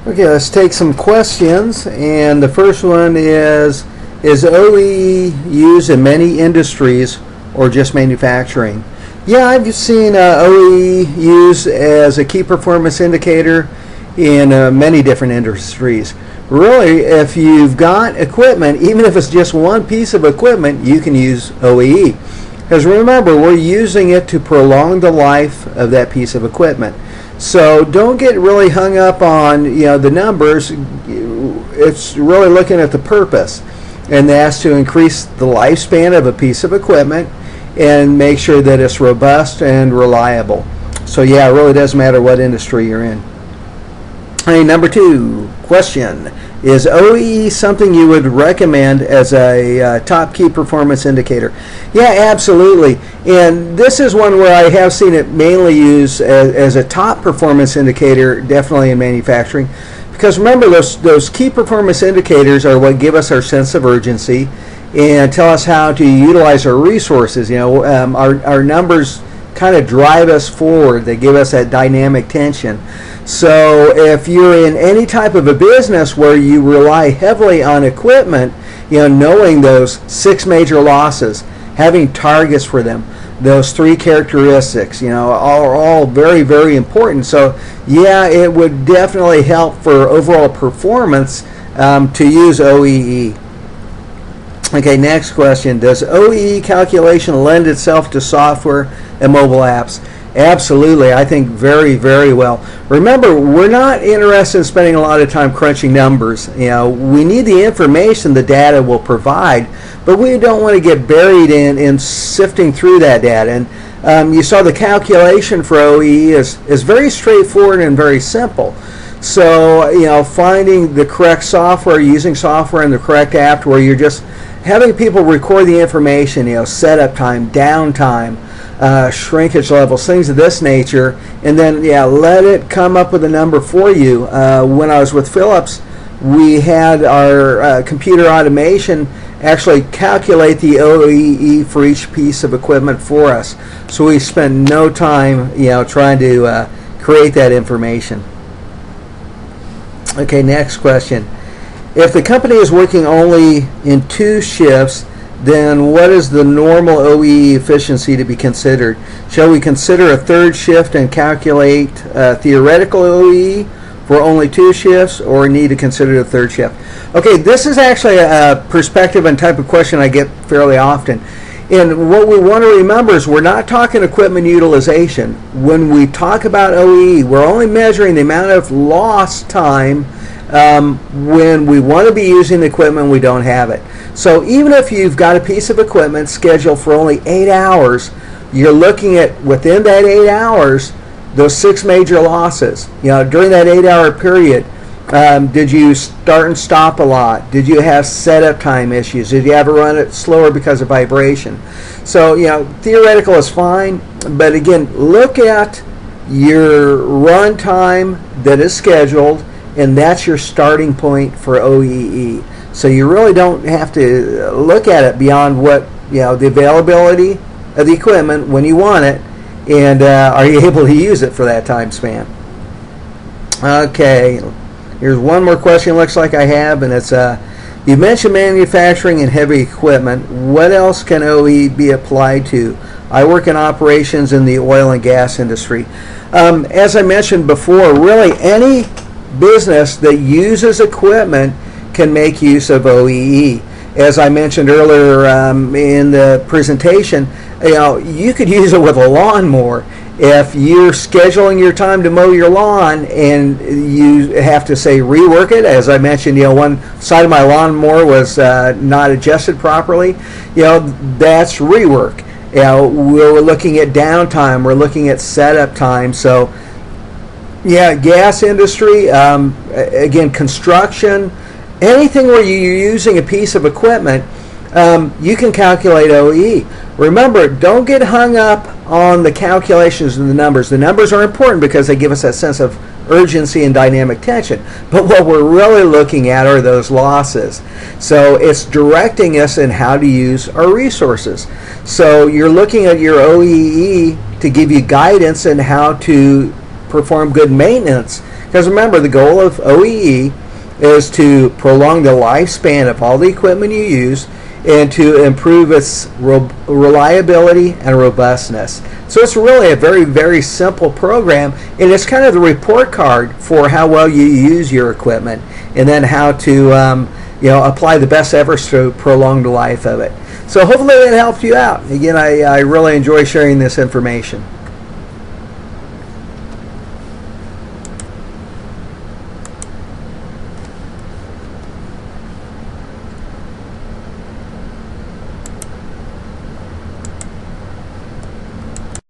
Okay, let's take some questions. And the first one is OEE used in many industries or just manufacturing? Yeah, I've seen OEE used as a key performance indicator in many different industries. Really, if you've got equipment, even if it's just one piece of equipment, you can use OEE. Because remember, we're using it to prolong the life of that piece of equipment. So don't get really hung up on the numbers. It's really looking at the purpose, and that's to increase the lifespan of a piece of equipment and make sure that it's robust and reliable. So yeah, it really doesn't matter what industry you're in. Hey, number 2 question: is OEE something you would recommend as a top key performance indicator? Yeah, absolutely. And this is one where I have seen it mainly used as a top performance indicator, definitely in manufacturing. Because remember, those key performance indicators are what give us our sense of urgency and tell us how to utilize our resources. Our numbers kind of drive us forward. They give us that dynamic tension. So if you're in any type of a business where you rely heavily on equipment, knowing those 6 major losses, having targets for them, those 3 characteristics, are all very, very important. So yeah, it would definitely help for overall performance to use OEE. Okay, next question: does OEE calculation lend itself to software and mobile apps? Absolutely, I think very, very well. Remember, we're not interested in spending a lot of time crunching numbers. We need the information the data will provide, but we don't want to get buried in sifting through that data. And you saw the calculation for OEE is very straightforward and very simple. So, finding the correct software, using software in the correct app where you're just having people record the information, setup time, downtime, shrinkage levels, things of this nature, and then let it come up with a number for you. When I was with Philips, we had our computer automation actually calculate the OEE for each piece of equipment for us. So we spent no time trying to create that information. Okay, next question: if the company is working only in 2 shifts, then what is the normal OEE efficiency to be considered? Shall we consider a 3rd shift and calculate theoretical OEE for only 2 shifts, or need to consider the 3rd shift? Okay, this is actually a perspective and type of question I get fairly often. And what we want to remember is we're not talking equipment utilization. When we talk about OEE, we're only measuring the amount of lost time when we want to be using the equipment, we don't have it. So even if you've got a piece of equipment scheduled for only 8 hours, you're looking at, within that 8 hours, those 6 major losses. During that 8-hour period, did you start and stop a lot? Did you have setup time issues? Did you ever run it slower because of vibration? So, theoretical is fine, but again, look at your run time that is scheduled, and that's your starting point for OEE. So you really don't have to look at it beyond what, the availability of the equipment when you want it, and are you able to use it for that time span. Okay, here's one more question looks like I have, and it's you mentioned manufacturing and heavy equipment. What else can OEE be applied to? I work in operations in the oil and gas industry. As I mentioned before, really any business that uses equipment can make use of OEE. As I mentioned earlier in the presentation, you could use it with a lawnmower. If you're scheduling your time to mow your lawn and you have to say rework it, as I mentioned, one side of my lawnmower was not adjusted properly, that's rework. We're looking at downtime, we're looking at setup time. So yeah, gas industry, again, construction, anything where you're using a piece of equipment, you can calculate OEE. Remember, don't get hung up on the calculations and the numbers. The numbers are important because they give us that sense of urgency and dynamic tension. But what we're really looking at are those losses. So it's directing us in how to use our resources. So you're looking at your OEE to give you guidance in how to perform good maintenance. Because remember, the goal of OEE is to prolong the lifespan of all the equipment you use and to improve its reliability and robustness. So it's really a very, very simple program, and it's kind of the report card for how well you use your equipment and then how to apply the best efforts to prolong the life of it. So hopefully that helped you out. Again, I really enjoy sharing this information.